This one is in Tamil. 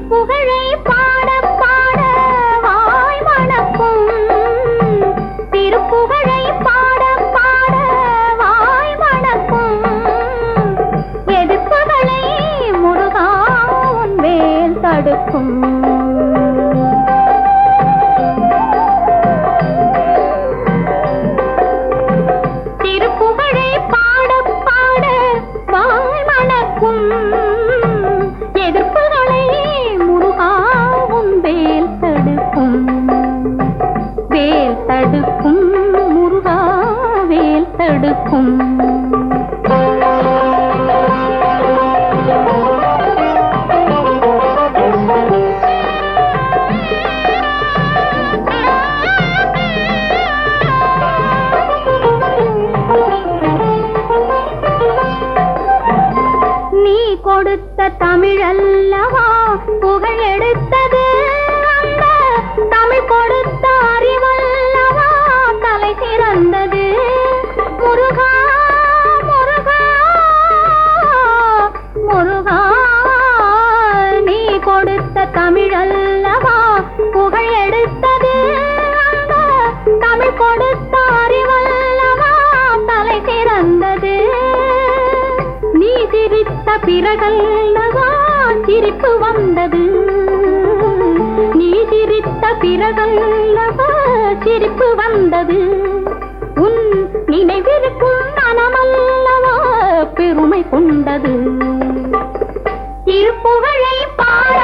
திருப்புகழை பாட பாட வாய் மணக்கும் திருப்புகழை பாட பாட வாய் மணக்கும் எதிர்ப்புகளை முருகா உன் வேல் தடுக்கும் திருப்புகழை பாட பாட வாய் மணக்கும் எதிர்ப்புகளை முருகா உன் வேல் தடுக்கும் வேல் தடுக்கும் முருகா வேல் தடுக்கும் நீ கொடுத்த தமிழல்லவா புகழ் எடுத்தது அந்த தமிழ் கொடுத்த அறிவல்லவா தலை சிறந்தது முருகா முருகா முருகா நீ கொடுத்த தமிழல்லவா புகழ் எடுத்தது அந்த தமிழ் கொடுத்த அறிவல்லவா தலை சிறந்தது நீ சிரித்த பிறகல்லவா சிரிப்பு வந்தது நீ சிரித்த பிறகல்லவா சிரிப்பு வந்தது உன் நினைவிருக்கும் மனமல்லவா பெருமை கொண்டது திருப்புகழை பாட